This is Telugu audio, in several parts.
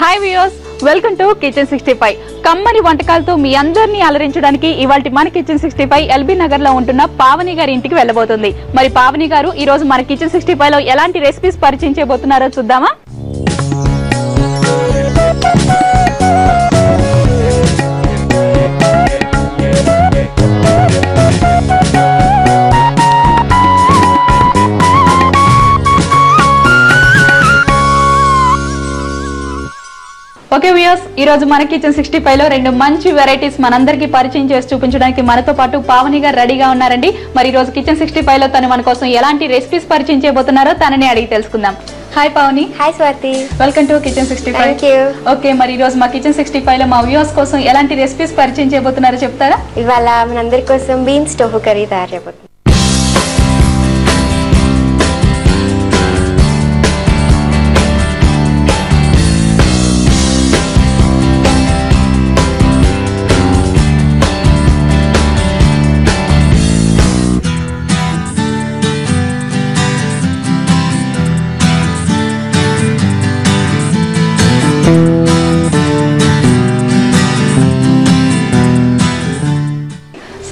Hi viewers, welcome to kitchen 65. కమ్మని వంటకాలతో మీ అందరినీ అలరించడానికి ఇవాల్టి మన కిచెన్ 65 ఎల్బీ నగర్ లో ఉంటున్న పావని గారి ఇంటికి వెళ్ళబోతుంది. మరి పావని గారు ఈ రోజు మన కిచెన్ 65 లో ఎలాంటి రెసిపీస్ పరిచయం చేయబోతున్నారో చూద్దామా? ఓకే వ్యూయర్స్, ఈ రోజు మన కిచెన్ 65 లో రెండు మంచి వెరైటీస్ మనందరికీ పరిచయం చేసి చూపించడానికి మనతో పాటు పావని గారు రెడీగా ఉన్నారండి. మరి ఈ రోజు కిచెన్ 65 లో తను మన కోసం ఎలాంటి రెసిపీస్ పరిచయం చేయబోతున్నారో తనని అడిగి తెలుసుకుందాం. Hi Pavani. Hi Swathi. Welcome to kitchen 65. Thank you. Okay, మరి ఈ రోజు మా కిచెన్ 65 లో మా వ్యూయర్స్ కోసం ఎలాంటి రెసిపీస్ పరిచయం చేయబోతున్నారో చెప్తారా? ఇవాళ మనందరి కోసం బీన్స్ టోఫు కర్రీ తయారు చేయబోతున్నాం.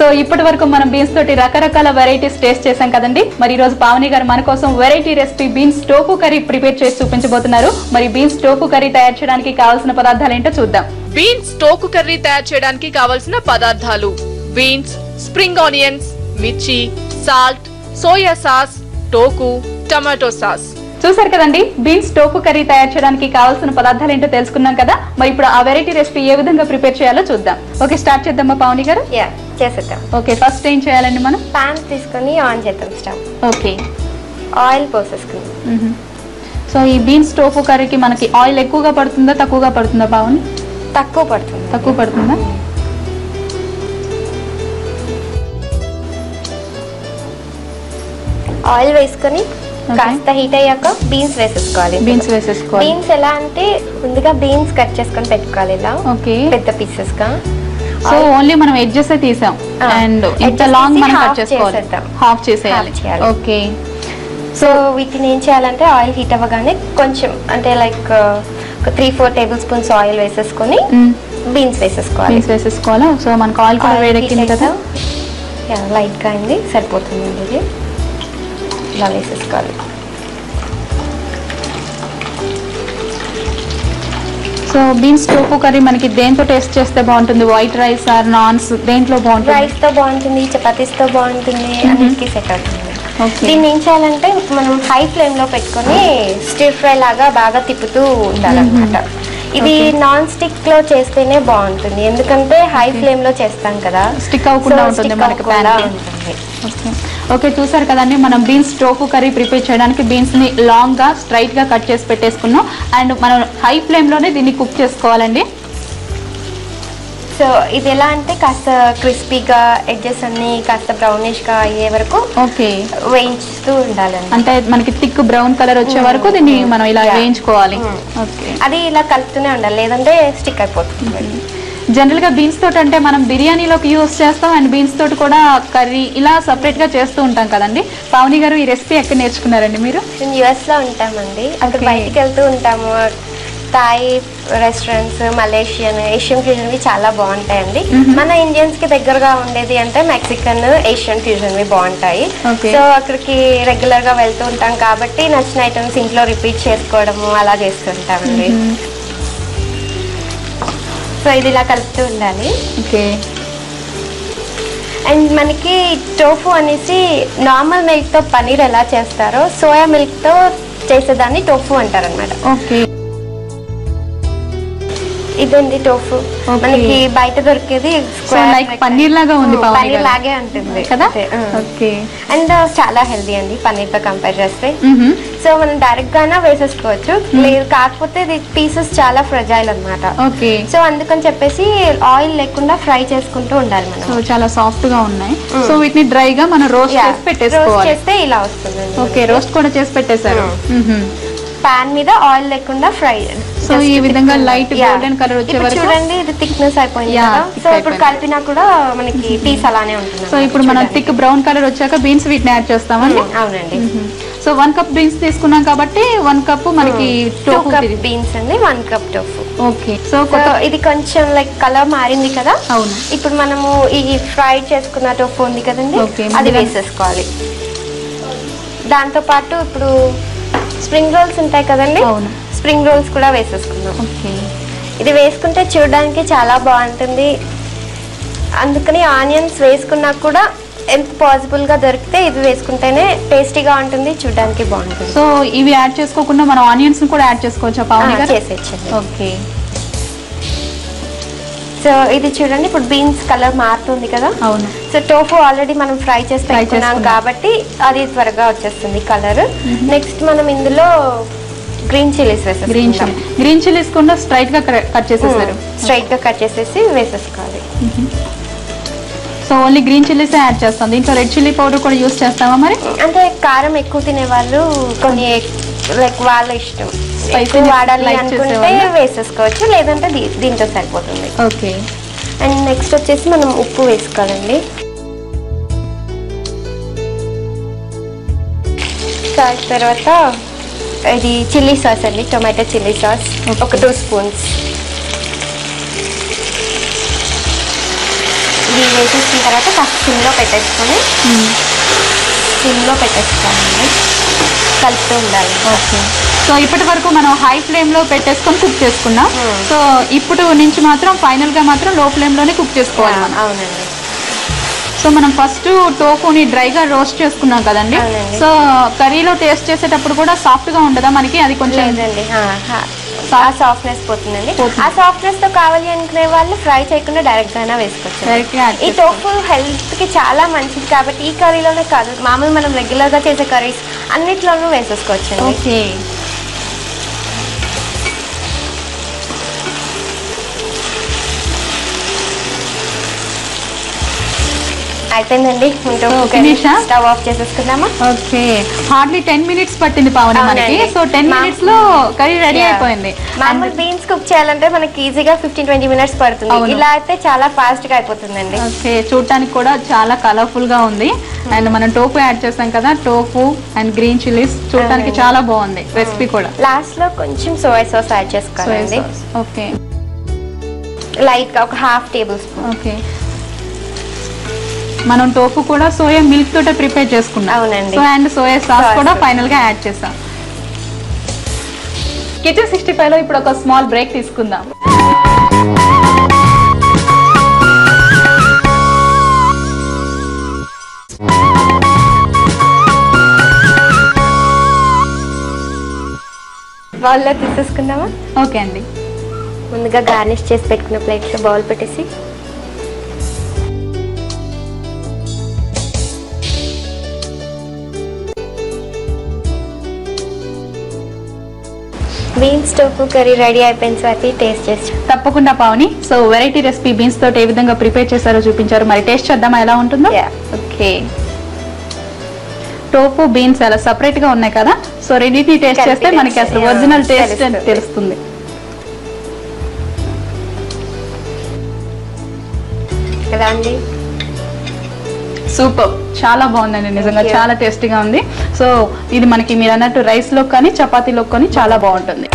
సో ఇప్పటి వరకు మనం బీన్స్ తోటి రకరకాల వెరైటీస్ టేస్ట్ చేసాం కదండి. మరి ఈ రోజు పావని గారు మన కోసం variety recipe beans tofu curry prepare చేసి చూపించబోతున్నారు. మరి బీన్స్ టోఫు కర్రీ తయారు చేయడానికి కావాల్సిన పదార్థాలు ఏంటో చూద్దాం. బీన్స్ టోఫు కర్రీ తయారు చేయడానికి కావాల్సిన పదార్థాలు: బీన్స్, స్ప్రింగ్ ఆనియన్స్, మిర్చి, సాల్ట్, సోయా సాస్, టోకు, టమాటో సాస్. చూసారు కదండి, బీన్స్ టోఫు కర్రీ తయారు చేయడానికి కావాల్సిన పదార్థాలు ఏంటో తెలుసుకున్నాం కదా. మరి ఇప్పుడు ఆ వెరైటీ రెసిపీ ఏ విధంగా ప్రిపేర్ చేయాలో చూద్దాం. ఓకే, స్టార్ట్ చేద్దామా పావని గారు? చేసేద్దాం. ఓకే, ఫస్ట్ ఏం చేయాలండి మనం? పాన్ తీసుకొని ఆన్ చేద్దాం స్టవ్. ఓకే, ఆయిల్ పోసేసుకుందాం. సో ఈ బీన్స్ టోఫు కర్రీకి మనకి ఆయిల్ ఎక్కువగా పడుతుందా తక్కువగా పడుతుందా పావని? తక్కువ పడుతుంది. తక్కువ పడుతుందా? ఆయిల్ వేసుకొని కాస్త హీట్ అయ్యాక బీన్స్ వేసేసుకోవాలి. బీన్స్ ఎలా అంటే ముందుగా బీన్స్ కట్ చేసుకొని పెట్టుకోవాలి ఇలా. ఓకే, పెద్ద పీసెస్ గా. సో ఓన్లీ మనం ఎడ్జెస్ తీసాం అండ్ ఇంత లాంగ్ మనం కట్ చేసుకోవాలి. హాఫ్ చేసేయాలి. ఓకే, సో వీటిని ఏం చేయాలంటే ఆయిల్ హీట్ అవ్వగానే కొంచెం అంటే లైక్ 3-4 టేబుల్ స్పూన్స్ ఆయిల్ వేసేసుకొని బీన్స్ వేసేసుకోవాలా. సో మనకు ఆయిల్ కూడా వేడెక్కింది కదా, లైట్ గా అయింది, సరిపోతుంది. ఇది ఇలా వేసేసుకోవాలి. సో బీన్స్ టోఫు కర్రీ మనకి దేంతో టేస్ట్ చేస్తే బాగుంటుంది? వైట్ రైస్ ఆర్ నాన్స్, దేంట్లో బాగుంటుంది? రైస్ తో బాగుంటుంది, చపాతీస్ తో బాగుంటుంది, అన్నిటికీ సెట్ అవుతుంది. దీన్ని ఏం చేయాలంటే మనం హై ఫ్లేమ్ లో పెట్టుకొని స్టిర్ ఫ్రై లాగా బాగా తిప్పుతూ ఉండాలన్నమాట. ఇది నాన్ స్టిక్ లో చేస్తేనే బాగుంటుంది, ఎందుకంటే హై ఫ్లేమ్ లో చేస్తాం కదా, స్టిక్ అవ్వకుండా ఉంటుంది మనకి ప్యాన్ కి. ఓకే, చూసారు కదండి, మనం బీన్స్ టోఫు కర్రీ ప్రిపేర్ చేయడానికి బీన్స్ ని లాంగ్ గా స్ట్రైట్ గా కట్ చేసి పెట్టేసుకున్నాం. అండ్ మనం హై ఫ్లేమ్ లోనే దీన్ని కుక్ చేసుకోవాలండి. సో ఇది ఎలా అంటే కాస్త క్రిస్పీగా ఎడ్జెస్ అన్ని కాస్త బ్రౌనిష్ గా అయ్యే వరకు వేయించుతూ ఉండాలండి. అంటే మనకి థిక్ బ్రౌన్ కలర్ వచ్చే వరకు దీన్ని మనం ఇలా వేయించుకోవాలి. అది ఇలా కలుపుతూనే ఉండాలి, లేదంటే స్టిక్ అయిపోతుంది. జనరల్ గా బీన్స్ తోటి అంటే మనం బిర్యానీలోకి యూస్ చేస్తాం అండ్ బీన్స్ తోటి కూడా కర్రీ ఇలా సపరేట్ గా చేస్తూ ఉంటాం కదండి. పావని గారు, ఈ రెసిపీ ఎక్కడ నేర్చుకున్నారండి మీరు? మేము US లో ఉంటామండి, అక్కడ బయటికి వెళ్తూ ఉంటాము. Thai restaurants, Malaysian, Asian fusion చాలా బాగుంటాయండి. మన ఇండియన్స్ కి దగ్గరగా ఉండేది అంటే మెక్సికన్, ఏషియన్ ఫ్యూజన్ బాగుంటాయి. సో అక్కడికి రెగ్యులర్ గా వెళ్తూ ఉంటాం కాబట్టి నచ్చిన ఐటమ్స్ ఇంట్లో రిపీట్ చేసుకోవడము అలా చేస్తుంటామండి. సో ఇది ఇలా కలుపుతూ ఉండాలి. ఓకే, అండ్ మనకి టోఫు అనేసి నార్మల్ మిల్క్ తో పనీర్ ఎలా చేస్తారో సోయా మిల్క్ తో చేసేదాన్ని టోఫు అంటారు అనమాట. ఓకే, ఇదండి టోఫు. మనకి బయట దొరికేది పన్నీర్ లాగా ఉంది, పన్నీర్ లాగే ఉంటుంది కదా. ఓకే, అండ్ చాలా హెల్దీ అండి పన్నీర్ తో కంపేర్ చేస్తే. సో మనం డైరెక్ట్ గానే వేసేసుకోవచ్చు, లేదు కాకపోతే పీసెస్ చాలా ఫ్రెజైల్ అన్నమాట. ఓకే, సో అందుకని చెప్పేసి ఆయిల్ లేకుండా ఫ్రై చేసుకుంటూ ఉండాలి మనం. సో చాలా సాఫ్ట్ గా ఉన్నాయి. సో వీటిని డ్రై గా మనం రోస్ట్ చేసి పెట్టేసుకోవాలి. చేస్తే ఇలా వస్తుంది. ఓకే, రోస్ట్ కూడా చేసి పెట్టేశారు. పాన్ మీద ఆయిల్ లేకుండా ఫ్రై. సో ఈ విధంగా లైట్ గోల్డెన్ కలర్ వచ్చే వరకు చూడండి. ఇది థిక్నెస్ అయిపోయింది కదా. సో ఇప్పుడు కలిపినా కూడా మనకి పీస్ అలానే ఉంటుంది. సో ఇప్పుడు మనం థిక్ బ్రౌన్ కలర్ వచ్చాక బీన్స్ వీటిని యాడ్ చేస్తామండి. అవునండి. సో 1 కప్ బీన్స్ తీసుకున్నాం కాబట్టి 1 కప్ మనకి టోఫు బీన్స్ అండి, 1 కప్ టోఫు. ఓకే. సో ఇది కొంచెం లైక్ కలర్ మారింది కదా. అవును. ఇప్పుడు మనము ఈ ఫ్రై చేసుకున్న టోఫు ఉంది కదండి, అది వేసేసుకోవాలి. దాంతో పాటు ఇప్పుడు స్ప్రింగ్ రోల్స్ ఉంటాయి కదండి, స్ప్రింగ్ రోల్స్ కూడా వేసేసుకుందాం. ఇది వేసుకుంటే చూడడానికి చాలా బాగుంటుంది. అందుకని ఆనియన్స్ వేసుకున్నా కూడా ఎంత పాసిబుల్ గా దొరికితే ఇవి వేసుకుంటేనే టేస్టీగా ఉంటుంది, చూడడానికి బాగుంటుంది. సో ఇవి యాడ్ చేసుకోకుండా మనం ఆనియన్స్ కూడా యాడ్ చేసుకోవచ్చా పావని గారు? చేసేయచ్చు. ఓకే. సో ఇది చూడండి ఇప్పుడు బీన్స్ కలర్ మారుతుంది కదా. అవును. సో టోఫు ఆల్రెడీ మనం ఫ్రై చేసి పెట్టుకున్నాం కాబట్టి అది త్వరగా వచ్చేస్తుంది కలర్. నెక్స్ట్ మనం ఇందులో గ్రీన్ చిల్లీస్ వేసేస్తాం. గ్రీన్ చిల్లీస్ కూడా స్ట్రైట్ గా కట్ చేసేసారు. స్ట్రైట్ గా కట్ చేసేసి వేసేసుకోవాలి. So only green chillies add చేస్తాం. దీంట్లో రెడ్ చిల్లీ పౌడర్ కూడా యూస్ చేస్తామా మరి? అంటే కారం ఎక్కువ తినే వాళ్ళు కొన్ని లైక్ వాళ్ళ ఇష్టం, స్పైసీ వాడాలి అనుకుంటే వేసేసుకోవచ్చు, లేదంటే దీంతో సరిపోతుంది. ఓకే. అండ్ నెక్స్ట్ వచ్చేసి మనం ఉప్పు వేసుకోవాలండి. తర్వాత ఇది చిల్లీ సాస్ అండి, టొమాటో చిల్లీ సాస్ ఒక 2 స్పూన్స్. ఇది వేసేసిన తర్వాత ఫస్ట్ సిమ్లో పెట్టేసుకోండి. కలుపుతూ ఉండాలి. ఓకే. సో ఇప్పటి వరకు మనం హై ఫ్లేమ్ లో పెట్టేసుకొని కుక్ చేసుకున్నాం. సో ఇప్పుడు నుంచి మాత్రం ఫైనల్ గా మాత్రం లో ఫ్లేమ్ లోనే కుక్ చేసుకోవాలి. అవునండి. సో మనం ఫస్ట్ టోఫుని డ్రైగా రోస్ట్ చేసుకున్నాం కదండి. సో కర్రీలో టేస్ట్ చేసేటప్పుడు కూడా సాఫ్ట్ గా ఉండదా మనకి? అది కొంచెం సాఫ్ట్నెస్ పోతుందండి. ఆ సాఫ్ట్నెస్ తో కావాలి అనుకునే వాళ్ళు ఫ్రై చేయకుండా డైరెక్ట్ గానే వేసుకోవచ్చు. ఈ టోఫు హెల్త్ కి చాలా మంచిది కాబట్టి ఈ కర్రీలోనే కాదు, మామూలు మనం రెగ్యులర్ గా చేసే కర్రీస్ అన్నిట్లోనూ వేసేసుకోవచ్చు. ఓకే. అయిపోయిందండి. స్టవ్ ఆఫ్ చేసేసుకుందామా? ఓకే. హార్డ్లీ 10 minutes పట్టింది పావని మనకి. సో 10 minutes లో కర్రీ రెడీ అయిపోయింది. మామూలు బీన్స్ కుక్ చేయాలంటే మనకి ఈజీగా 15-20 minutes పడుతుంది. ఇలా అయితే చాలా ఫాస్ట్ గా అయిపోతుందండి. ఓకే. చూడటానికి కూడా చాలా కలర్ఫుల్ గా ఉంది. అండ్ మనం టోఫు యాడ్ చేసాం కదా, టోఫు అండ్ గ్రీన్ చిల్లీస్ చూడటానికి చాలా బాగుంది. రెసిపీ కూడా లాస్ట్ లో కొంచెం సోయా సాస్ యాడ్ చేసుకోవాలండి. ఓకే. లైట్ గా ఒక 1/2 tablespoon. ఓకే. మనం టోఫు కూడా సోయా మిల్క్ తోటే ప్రిపేర్ చేసుకున్నాం. అవునండి. సో అండ్ సోయా సాస్ కూడా ఫైనల్ గా యాడ్ చేసాం. కిచెన్ 65 లో ఇప్పుడు ఒక స్మాల్ బ్రేక్ తీసుకుందాం. బౌల్లో తీసేసుకుందామా? ఓకే అండి. ముందుగా గార్నిష్ చేసి పెట్టుకున్న ప్లేట్ లో బౌల్ పెట్టేసి బీన్స్ టోఫు కర్రీ రెడీ అయిపోయింది. స్వాతి టేస్ట్ చేసి. తప్పకుండా Pavani. So variety recipe beans తోటి ఏ విధంగా ప్రిపేర్ చేశారో చూపించారు. మరి టేస్ట్ చేద్దామా ఎలా ఉంటుందో? ఓకే. టోఫు బీన్స్ అలా సపరేట్ గా ఉన్నాయి కదా. సో రెండింటిని టేస్ట్ చేస్తే మనకి అసలు ఒరిజినల్ టేస్ట్ తెలుస్తుంది. ఎలా అండి? సూపర్. చాలా బాగుందండి, నిజంగా చాలా టేస్టీగా ఉంది. సో ఇది మనకి మీరు అన్నట్టు రైస్ లో కానీ చపాతీలో కానీ చాలా బాగుంటుంది.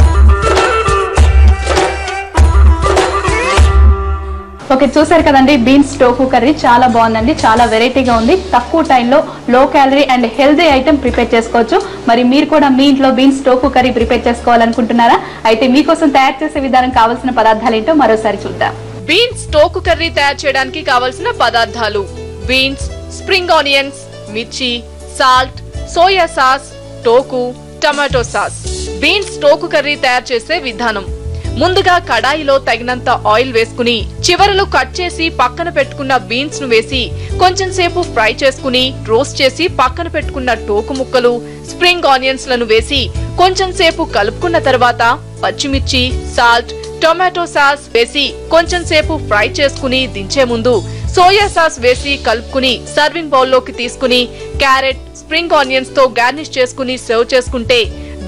ఓకే. చూసారు కదండి, బీన్స్ టోఫు కర్రీ చాలా బాగుందండి. చాలా వెరైటీగా ఉంది. తక్కువ టైంలో low calorie and healthy item prepare చేసుకోవచ్చు. మరి మీరు కూడా మీ ఇంట్లో బీన్స్ టోఫు కర్రీ ప్రిపేర్ చేసుకోవాలనుకుంటున్నారా? అయితే మీకోసం తయారు చేసే విధానం కావాల్సిన పదార్థాలు ఏంటో మరోసారి చూద్దాం. బీన్స్ టోఫు కర్రీ తయారు చేయడానికి కావలసిన పదార్థాలు: బీన్స్, స్ప్రింగ్ ఆనియన్స్, మిర్చి, సాల్ట్, సోయా సాస్, టోకు, టమాటో సాస్. బీన్స్ టోకు కర్రీ తయారు చేసే విధానం: ముందుగా కడాయిలో తగినంత ఆయిల్ వేసుకుని చివరలు కట్ చేసి పక్కన పెట్టుకున్న బీన్స్ ను వేసి కొంచెం సేపు ఫ్రై చేసుకుని రోస్ట్ చేసి పక్కన పెట్టుకున్న టోకు ముక్కలు, స్ప్రింగ్ ఆనియన్స్ లను వేసి కొంచెం సేపు కలుపుకున్న తర్వాత పచ్చిమిర్చి, సాల్ట్, టొమాటో సాస్ వేసి కొంచెం సేపు ఫ్రై చేసుకుని దించే ముందు సోయా సాస్ వేసి కలుపుకుని సర్వింగ్ బౌల్ లోకి తీసుకుని క్యారెట్, స్ప్రింగ్ ఆనియన్స్ తో గార్నిష్ చేసుకుని సర్వ్ చేసుకుంటే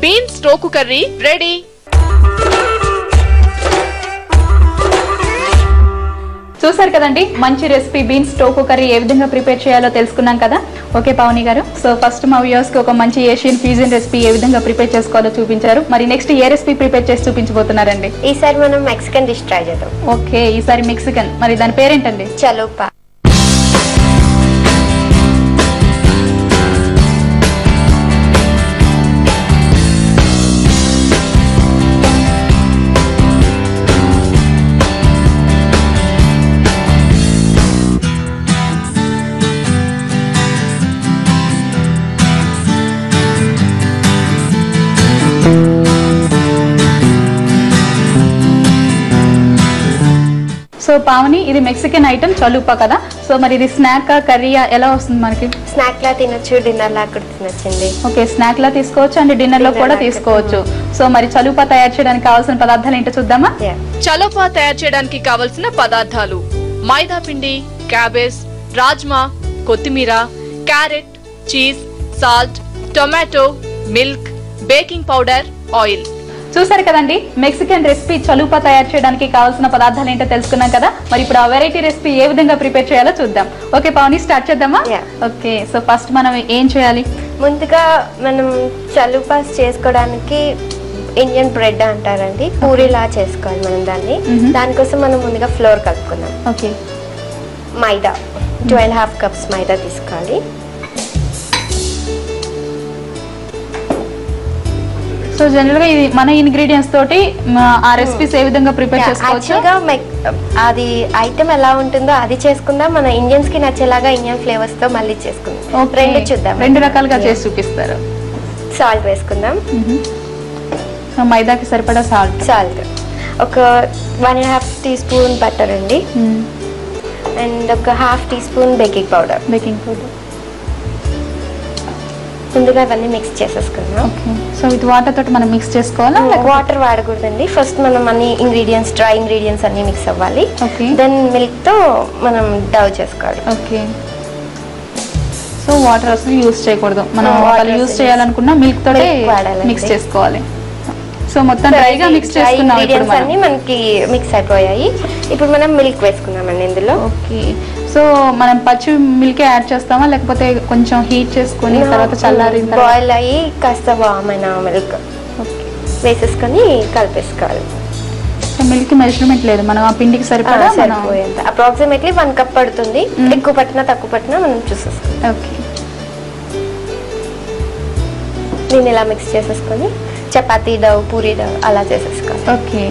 బీన్స్ టోకు కర్రీ రెడీ. చూసారు కదండి, మంచి రెసిపీ బీన్స్ టోకు కర్రీ ఏ విధంగా ప్రిపేర్ చేయాలో తెలుసుకున్నాం కదా. Okay Pavani garu, so first మా వ్యూవర్స్ కి ఒక మంచి ఏషియన్ ఫ్యూజన్ రెసిపీ ఏ విధంగా ప్రిపేర్ చేసుకోవాలో చూపించారు. మరి నెక్స్ట్ ఏ రెసిపీ ప్రిపేర్ చేసి చూపించబోతున్నారండి? ఈసారి మనం మెక్సికన్ డిష్ ట్రై చేద్దాం. ఓకే, ఈసారి మెక్సికన్. మరి దాని పేరేంటండి? చలోపా. సో పావని, ఇది మెక్సికన్ ఐటమ్ చలుపా కదా. సో మరి ఇది స్నాక్ కర్రీయా ఎలా వస్తుంది మనకి? స్నాక్ లా తినొచ్చు, డిన్నర్ లా కూడా తినొచ్చండి. ఓకే, స్నాక్ లా తీసుకోవచ్చు అండ్ డిన్నర్ లో కూడా తీసుకోవచ్చు. సో మరి చలుపా తయారు చేయడానికి కావాల్సిన పదార్థాలు ఏంటో చూద్దామా? చలోపా తయారు చేయడానికి కావలసిన పదార్థాలు: మైదా పిండి, క్యాబేజ్, రాజ్మా, కొత్తిమీర, carrot, cheese, salt, tomato, milk, baking powder, oil. చూసారు కదండి, మెక్సికన్ రెసిపీ చలుపా తయారు చేయడానికి కావాల్సిన పదార్థాలు ఏంటో తెలుసుకున్నాం కదా. మరి ఇప్పుడు ఆ వెరైటీ రెసిపీ ఏ విధంగా ప్రిపేర్ చేయాలో చూద్దాం. ఓకే పావని, స్టార్ట్ చేద్దామా? ఓకే, సో ఫస్ట్ మనం ఏం చేయాలి? ముందుగా మనం చలుపాస్ చేసుకోవడానికి ఇండియన్ బ్రెడ్ అంటారండి, పూరిలా చేసుకోవాలి మనం దాన్ని. దానికోసం మనం ముందుగా ఫ్లోర్ కలుపుకుందాం. ఓకే, మైదా 12.5 కప్స్ మైదా తీసుకోవాలి. సో జనరల్ గా ఇది మన ఇంగ్రీడియంట్స్ తోటి ఆ రెసిపీస్ ఏ విధంగా ప్రిపేర్ చేసుకోవచ్చు? అది ఐటమ్ ఎలా ఉంటుందో అది చేసుకుందాం, మన ఇండియన్స్ కి నచ్చేలాగా ఇండియన్ ఫ్లేవర్స్ తో మళ్ళీ చేసుకుందాం. రెండు చూద్దాం, రెండు రకాలుగా చేసి చూపిస్తారు. సాల్ట్ వేసుకుందాం. మైదాకి సరిపడా సాల్ట్. ఒక 1.5 టీ స్పూన్ బటర్ అండి, అండ్ ఒక 1/2 టీ స్పూన్ బేకింగ్ పౌడర్. ముందుగా అవన్నీ మిక్స్ చేసేసుకుందాం. సో ఇది వాటర్ తోటి మనం మిక్స్ చేసుకోవాలా? వాటర్ వాడకూడదండి. ఫస్ట్ మనం అన్ని ఇంగ్రీడియంట్స్, డ్రై ఇంగ్రీడియంట్స్ అన్ని మిక్స్ అవ్వాలి. దెన్ మిల్క్ తో మనం డవ్ చేసుకోవాలి. ఓకే, సో వాటర్ అసలు యూజ్ చేయకూడదు. మనం యూజ్ చేయాలనుకున్నా మిల్క్ తోటే మిక్స్ చేసుకోవాలి. సో మొత్తం డ్రైగా మిక్స్ చేసుకున్నాం. ఇంగ్రీడియంట్స్ అన్ని మనకి మిక్స్ అయిపోయాయి. ఇప్పుడు మనం మిల్క్ వేసుకుందామండి ఇందులో. ఓకే, సో మనం పచ్చి మిల్క్ యాడ్ చేస్తామా లేకపోతే కొంచెం హీట్ చేసుకుని తర్వాత చల్లారిన తర్వాత బాయిల్ అయ్యి కాస్త వామ్ అయిన మిల్క్ వేసేసుకొని కలిపేసుకోవాలి. మిల్క్ మెజర్మెంట్ లేదు, మనం ఆ పిండికి సరిపడా అప్రాక్సిమేట్లీ 1 కప్ పడుతుంది. ఎక్కువ పట్టినా తక్కువ పట్టినా మనం చూసేస్తాం. ఓకే, దీన్ని ఇలా మిక్స్ చేసేసుకొని చపాతీ డవ్, పూరి డవ్ అలా చేసేసుకోవాలి. ఓకే,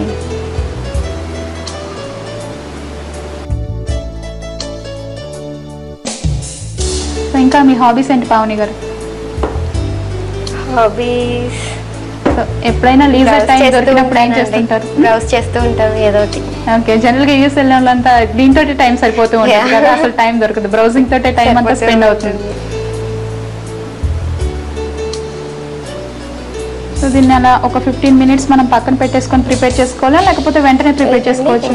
ఇంకా మీ హాబీస్ ఏంటి పావని గారు? హాబీస్ ఎప్పుడైనా లీజర్ టైం దొరికినప్పుడు ఏం చేస్తుంటారు? బ్రౌజ్ చేస్తూ ఉంటాం ఏదో ఒకటి. ఓకే, జనరల్ గా యూఎస్ వెళ్ళిన వాళ్ళంతా దీంతో టైం సరిపోతూ ఉంటుంది కదా, అసలు టైం దొరకదు. బ్రౌజింగ్ తోటే టైం అంతా స్పెండ్ అవుతుంది. సో దీన్ని అలా ఒక 15 మినిట్స్ మనం పక్కన పెట్టేసుకొని ప్రిపేర్ చేసుకోవాలా లేకపోతే వెంటనే ప్రిపేర్ చేసుకోవచ్చు?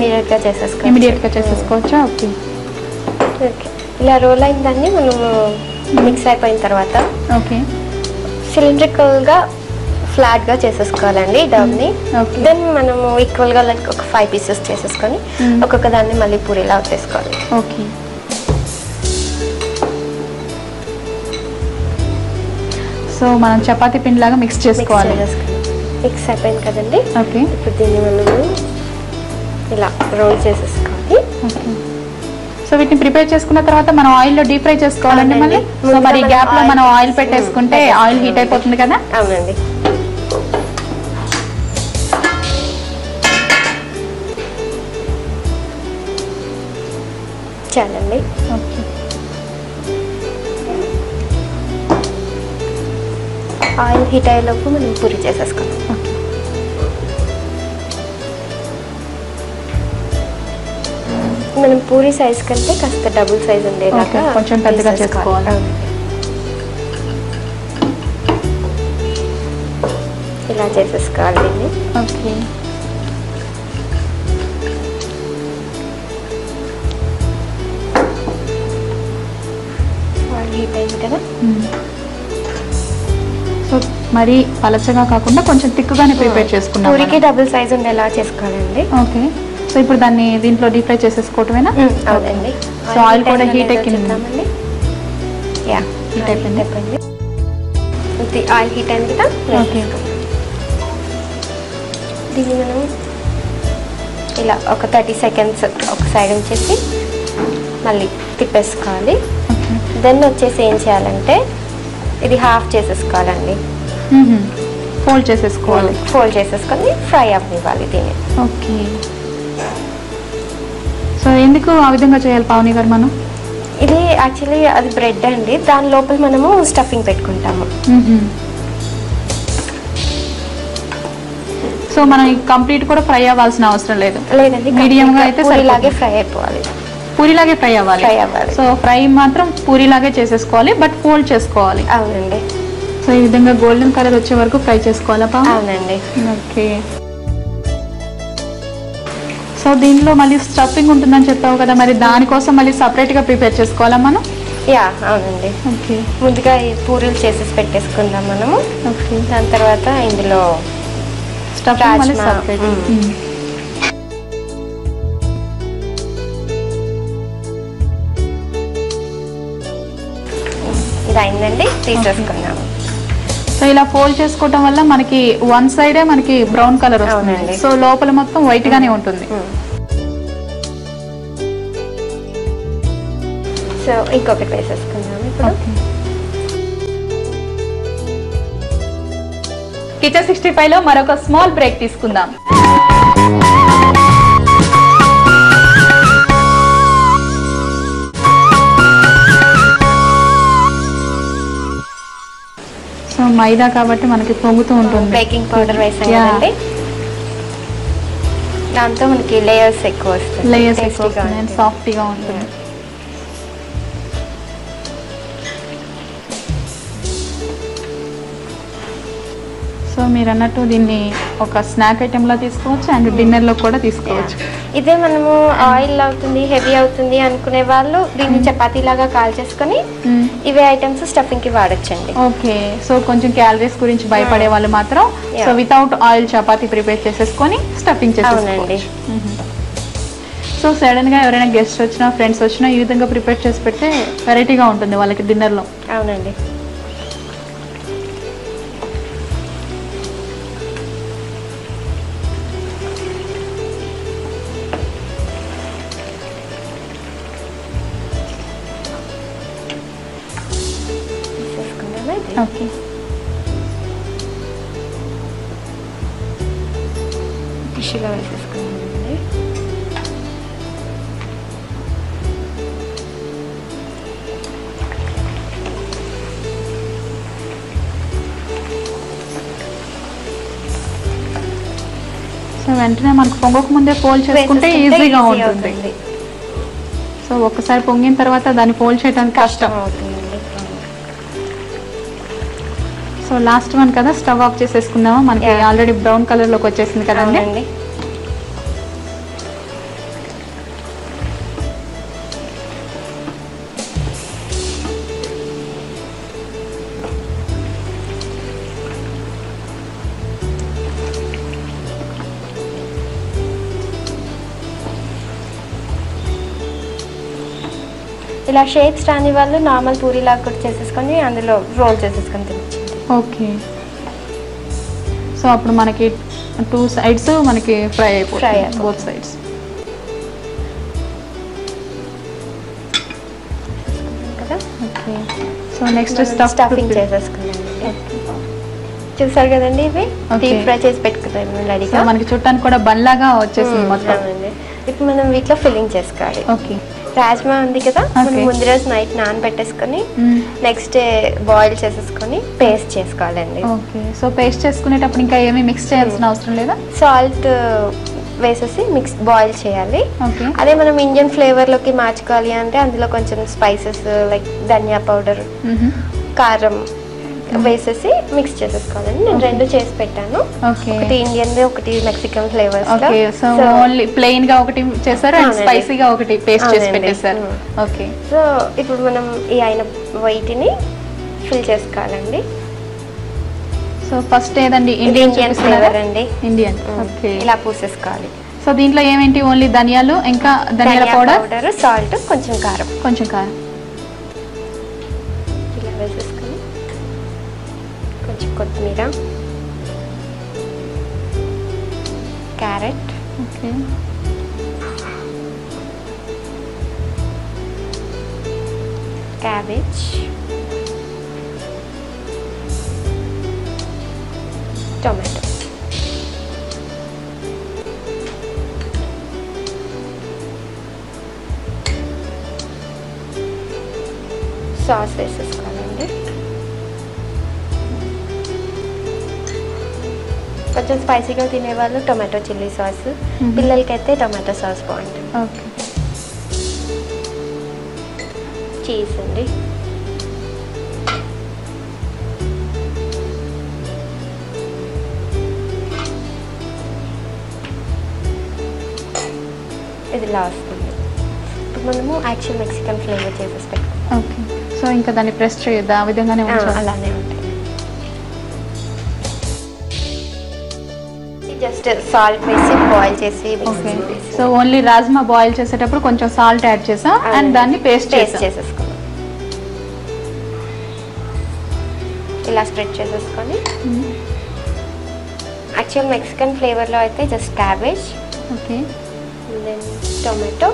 ఇమీడియట్ గా చేసేసుకోవచ్చా? ఓకే, ఇలా రోల్ అయిన దాన్ని మనము మిక్స్ అయిపోయిన తర్వాత ఓకే సిలిండ్రికల్ గా ఫ్లాట్ గా చేసేసుకోవాలండి డవ్ని. దెన్ మనము ఈక్వల్ గా లైక్ ఒక 5 పీసెస్ చేసేసుకొని ఒక్కొక్క దాన్ని మళ్ళీ పూరిలా వచ్చేసుకోవాలి. ఓకే, సో మనం చపాతీ పిండి లాగా మిక్స్ చేసుకోవాలి. మిక్స్ అయిపోయింది కదండి. ఓకే, ఇప్పుడు దీన్ని మనము ఇలా రోల్ చేసేసుకోవాలి. సో వీటిని ప్రిపేర్ చేసుకున్న తర్వాత మనం ఆయిల్ లో డీప్ ఫ్రై చేసుకోవాలండి మళ్ళీ. సో మరి గ్యాప్ లో మనం ఆయిల్ పెట్టేసుకుంటే ఆయిల్ హీట్ అయిపోతుంది కదా. అవునండి, చాలండి. ఓకే, ఆయిల్ హీట్ అయ్యేలోపు మనం పూరి చేసేసుకోవాలి. మనం పూరి సైజ్ కంటే కాస్త డబుల్ సైజ్ ఉండేలాగా కొంచెం పెద్దగా చేసుకోవాలి. ఇలా చేసేసుకోవాలి దీన్ని. ఓకే, ఆయిల్ హీట్ అయింది కదా. సో మరి పలచగా కాకుండా కొంచెం తిక్కుగానే ప్రిపేర్ చేసుకున్నాం. పూరికి డబుల్ సైజ్ ఉండేలా చేసుకోవాలండి. ఓకే. సో ఇప్పుడు దాన్ని దీంట్లో డీప్ ఫ్రై చేసేసుకోవటమేనా? అవునండి. సో ఆయిల్ కూడా హీట్ ఎక్కింది. యా, హీట్ అయిపోయింది. ఆయిల్ హీట్ అయింది కదా. ఓకే. దీన్ని మనం ఇలా ఒక 30 సెకండ్స్ ఒక సైడ్ ఉంచేసి మళ్ళీ తిప్పేసుకోవాలి. దెన్ వచ్చేసి ఏం చేయాలంటే ఇది హాఫ్ చేసేసుకోవాలండి. ఫోల్డ్ చేసేసుకోవాలి. ఫోల్డ్ చేసేసుకొని ఫ్రై అవ్వాలి దీన్ని. ఓకే. సో ఎందుకు ఆ విధంగా చేయాలి పావని గారు మనం? ఇది యాక్చువల్లీ అది బ్రెడ్ అండి, దాని లోపల మనము స్టఫింగ్ పెట్టుకుంటాము. సో మనం కంప్లీట్ కూడా ఫ్రై అవ్వాల్సిన అవసరం లేదు. లేదండి, మీడియంగా అయితే పూరిలాగే ఫ్రై అయిపోవాలి. పూరిలాగే ఫ్రై అవ్వాలి. సో ఫ్రై మాత్రం పూరిలాగే చేసేసుకోవాలి, బట్ ఫోల్డ్ చేసుకోవాలి. అవునండి. సో ఈ విధంగా గోల్డెన్ కలర్ వచ్చే వరకు ఫ్రై చేసుకోవాలా? అవునండి. ఓకే. సో దీనిలో మళ్ళీ స్టఫింగ్ ఉంటుందని చెప్పావు కదా, మరి దానికోసం మళ్ళీ సపరేట్ గా ప్రిపేర్ చేసుకోవాలా మనం? యా, అవునండి. ఓకే. ముందుగా ఈ పూరీలు చేసేసి పెట్టేసుకుందాం మనము. ఓకే. దాని తర్వాత ఇందులో స్టఫింగ్ మళ్ళీ సపరేట్. ఇది అయిందండి, తీసేసుకున్నాము. సో ఇలా ఫోల్డ్ చేసుకోవటం వల్ల మనకి వన్ సైడే మనకి బ్రౌన్ కలర్ వస్తుంది. సో లోపల మొత్తం వైట్ గానే ఉంటుంది. సో ఇంకొకటి వేసేసుకుందాము ఇప్పుడు. కిచెన్ 65 లో మరొక స్మాల్ బ్రేక్ తీసుకుందాం. సో మైదా కాబట్టి మనకి పొంగుతూ ఉంటుంది. బేకింగ్ పౌడర్ వేసామండి, దాంతో మనకి లేయర్స్ ఎక్కువ వస్తాయి. లేయర్స్ ఎక్కువ వస్తాయి, సాఫ్ట్గా ఉంటుంది. సో మీరు అన్నట్టు దీన్ని ఒక స్నాక్ ఐటెం లా తీసుకోవచ్చు అండ్ డిన్నర్ లో కూడా తీసుకోవచ్చు. ఇదే మనము ఆయిల్ అవుతుంది, హెవీ అవుతుంది అనుకునే వాళ్ళు దీన్ని చపాతీ లాగా కాల్ చేసుకొని ఇవే ఐటమ్స్ స్టఫింగ్ కి వాడచ్చండి. ఓకే. సో కొంచెం క్యాలరీస్ గురించి భయపడే వాళ్ళు మాత్రం so without oil chapati prepare చేసేసుకొని స్టఫింగ్ చేసేసుకోండి. సో సడన్ గా ఎవరైనా గెస్ట్ వచ్చినా ఫ్రెండ్స్ వచ్చినా ఈ విధంగా ప్రిపేర్ చేసి పెడితే వెరైటీగా ఉంటుంది వాళ్ళకి డిన్నర్ లో. అవునండి. ఓకే. టిష్యూలో వేసేసుకున్నామండి. సో వెంటనే మనకు పొంగక ముందే ఫోల్డ్ చేసుకుంటే ఈజీగా ఉంటుంది. సో ఒక్కసారి పొంగిన తర్వాత దాన్ని ఫోల్డ్ చేయడానికి కష్టం అవుతుంది. సో లాస్ట్ వన్ కదా, స్టవ్ ఆఫ్ చేసేసుకుందామా? మనకి ఆల్రెడీ బ్రౌన్ కలర్ లోకి వచ్చేసింది కదండి. ఇలా షేప్స్ రాని వాళ్ళు నార్మల్ పూరి లాగా కూడా చేసేసుకొని అందులో రోల్ చేసేసుకొని తినచ్చు. ఓకే. సో అప్పుడు మనకి 2 సైడ్స్ మనకి ఫ్రై అయిపోతాయి, both sides. Okay. So next stuffing చేసేసుకున్నాం. చూసారు కదండి, ఇవి డీప్ ఫ్రై చేసి పెట్టుకుంటాం రెడీగా. మనకి చుట్టానికి కూడా బన్లాగా వచ్చేసింది మొత్తం. ఇప్పుడు మనం వీటిలో ఫిల్లింగ్ చేసుకోవాలి. ఓకే. రాజ్మా ఉంది కదా, మనం ముందు రోజు నైట్ నానబెట్టేసుకొని నెక్స్ట్ డే బాయిల్ చేసేసుకొని పేస్ట్ చేసుకోవాలండి. ఓకే. సో పేస్ట్ చేసుకునేటప్పుడు ఇంకా ఏమీ మిక్స్ చేయాల్సిన అవసరం లేదా? సాల్ట్ వేసేసి బాయిల్ చేయాలి. అదే మనం ఇండియన్ ఫ్లేవర్ లోకి మార్చుకోవాలి అంటే అందులో కొంచెం స్పైసెస్ లైక్ ధనియా పౌడర్, కారం వేసేసి మిక్స్ చేసేసుకోవాలండి. నేను రెండు చేసి పెట్టాను, ఒకటి ఇండియన్ ఒకటి Mexican flavours. Okay. So only plain గా ఒకటి చేశారు అండ్ స్పైసీగా ఒకటి పేస్ట్ చేసి పెట్టేశారు. ఓకే. సో ఇప్పుడు మనం ఈ అయిన వైట్ని ఫిల్ చేసుకోవాలండి. సో సో ఫస్ట్ ఏదండి ఇండియన్ ఫ్లేవర్ అండి. ఇండియన్. ఓకే, ఇలా పూసేసుకోవాలి. సో దీంట్లో ఏమేంటి? ఓన్లీ ధనియాలు, ఇంకా ధనియాల పౌడర్, సాల్ట్, కొంచెం కారం. ఇలా వేసేసుకొని కొంచెం కొత్తిమీర, carrot, okay, cabbage, tomato, sauce వేసేసుకోవాలండి. కొంచెం స్పైసీగా తినేవాళ్ళు టొమాటో చిల్లీ సాస్, పిల్లలకైతే టొమాటో సాస్ బాగుంటుంది. ఓకే, చీజ్ అండి, ఇది లాస్ట్ అండి. ఇప్పుడు మనము యాక్చువల్ మెక్సికన్ ఫ్లేవర్ చేసేసి పెట్టుకుంటాం. ఓకే, సో ఇంకా దాన్ని ప్రెస్ చేయొద్దా? ఆ విధంగానే అలానే ఉంటాయి. జస్ట్ సాల్ట్ వేసి బాయిల్ చేసి. Okay, so only rajma boil చేసేటప్పుడు కొంచెం సాల్ట్ యాడ్ చేసా అండ్ దాన్ని పేస్ట్ చేసేసుకోవాలి. ఇలా స్ప్రెడ్ చేసేసుకొని యాక్చువల్ మెక్సికన్ ఫ్లేవర్లో అయితే just cabbage, okay, then tomato,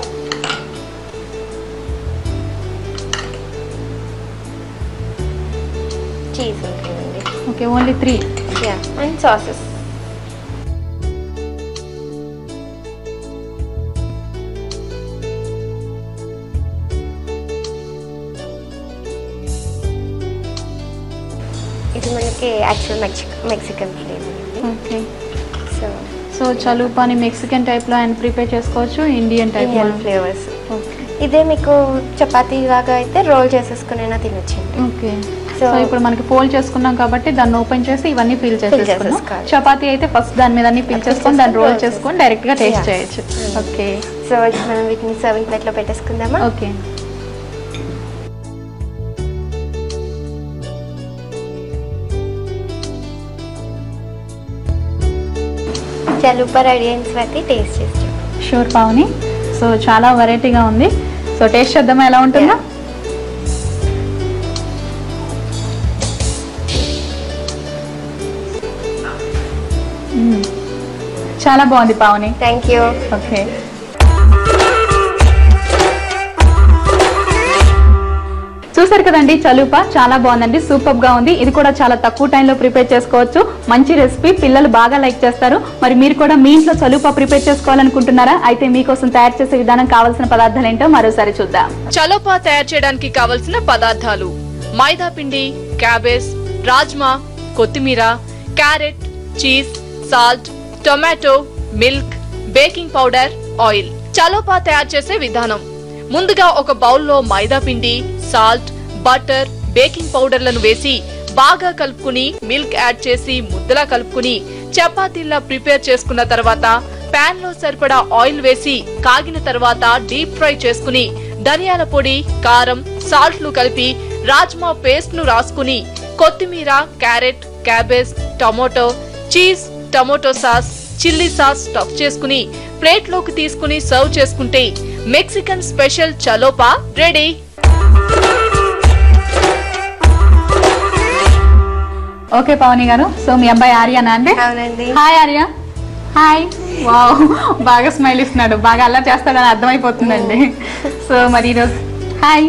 cheese ఉంటుందండి. Okay, only 3. And sauces. ఇది మనకి యాక్చువల్ మెక్సికన్ ఫ్లేవర్ అండి. ఓకే, సో చలుపాని మెక్సికన్ టైప్లో ఆయన ప్రిపేర్ చేసుకోవచ్చు, ఇండియన్ ఫ్లేవర్స్. ఓకే, ఇదే మీకు చపాతీ లాగా అయితే రోల్ చేసేసుకునైనా తినొచ్చండి. ఓకే, సో ఇప్పుడు మనకి ఫోల్డ్ చేసుకున్నాం కాబట్టి దాన్ని ఓపెన్ చేసి ఇవన్నీ ఫిల్ చేసేసుకున్నాం. చపాతీ అయితే ఫస్ట్ దాని మీద అన్ని ఫిల్ చేసుకొని దాన్ని రోల్ చేసుకొని డైరెక్ట్ గా టేస్ట్ చేయొచ్చు. ఓకే, సో మనం వీటిని సర్వింగ్ ప్లేట్ లో పెట్టేసుకుందామా? ఓకే, చలుపా రెడీ అయిన స్వాతి టేస్ట్ చేసి షూర్ పావని. సో చాలా వెరైటీగా ఉంది. సో టేస్ట్ చేద్దామా ఎలా ఉంటుందో? చాలా బాగుంది పావని. Thank you. ఓకే, చూసారు కదండి, చలుపా చాలా బాగుందండి, సూపర్ గా ఉంది. ఇది కూడా చాలా తక్కువ టైంలో ప్రిపేర్ చేసుకోవచ్చు. మంచి రెసిపీ, పిల్లలు బాగా లైక్ చేస్తారు. మరి మీరు కూడా మీ ఇంట్లో చలుపా ప్రిపేర్ చేసుకోవాలనుకుంటున్నారా? అయితే మీకోసం తయారు చేసే విధానం, కావాల్సిన పదార్థాలు ఏంటో మరోసారి చూద్దాం. చలుపా తయారు చేయడానికి కావలసిన పదార్థాలు: మైదా పిండి, క్యాబేజ్, రాజ్మా, కొత్తిమీర, carrot, cheese, salt, tomato, milk, baking powder, oil. Chalupa తయారు చేసే విధానం: ముందుగా ఒక బౌల్లో మైదా పిండి, సాల్ట్, బటర్, బేకింగ్ పౌడర్లను వేసి బాగా కలుపుకుని మిల్క్ యాడ్ చేసి ముద్దలా కలుపుకుని చపాతీలా ప్రిపేర్ చేసుకున్న తర్వాత పాన్ లో సరిపడా ఆయిల్ వేసి కాగిన తర్వాత డీప్ ఫ్రై చేసుకుని ధనియాల పొడి, కారం, సాల్ట్ లు కలిపి రాజ్మా పేస్ట్ ను రాసుకుని కొత్తిమీర, carrot, cabbage, tomato, cheese, tomato sauce, chilli sauce stuff చేసుకుని ప్లేట్ లోకి తీసుకుని సర్వ్ చేసుకుంటే Mexican special chalupa ready. Okay Pavani garu, so మీ అబ్బాయి ఆర్యనా అండి? అవునండి. హాయ్ ఆర్య. హాయ్. వావ్, బాగా స్మైల్ ఇస్తున్నాడు, బాగా అలా చేస్తాడని అర్థమైపోతుందండి. సో మరి ఈరోజు హాయ్.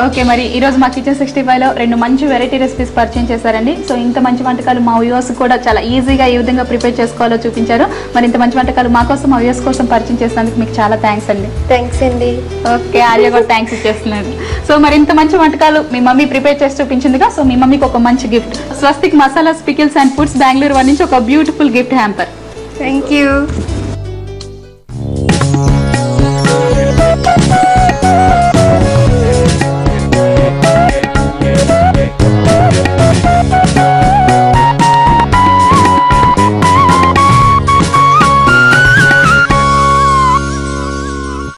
ఓకే, మరి ఈరోజు మా కిచెన్ 65లో 2 మంచి వెరైటీ రెసిపీస్ పరిచయం చేశారండి. సో ఇంత మంచి వంటకాలు మా వ్యూవర్స్ కూడా చాలా ఈజీగా ఏ విధంగా ప్రిపేర్ చేసుకోవాలో చూపించారు. మరి ఇంత మంచి వంటకాలు మా కోసం, మా వ్యూవర్స్ కోసం పరిచయం చేసినందుకు మీకు చాలా థ్యాంక్స్ అండి. థ్యాంక్స్ అండి. ఓకే, ఆర్య కూడా థ్యాంక్స్ ఇచ్చేస్తున్నాడు. సో మరి ఇంత మంచి వంటకాలు మీ మమ్మీ ప్రిపేర్ చేసి చూపించిందిగా, సో మీ మమ్మీకి ఒక మంచి gift, Swastik masalas pickles and foods Bengaluru నుంచి ఒక beautiful gift hamper. Thank you.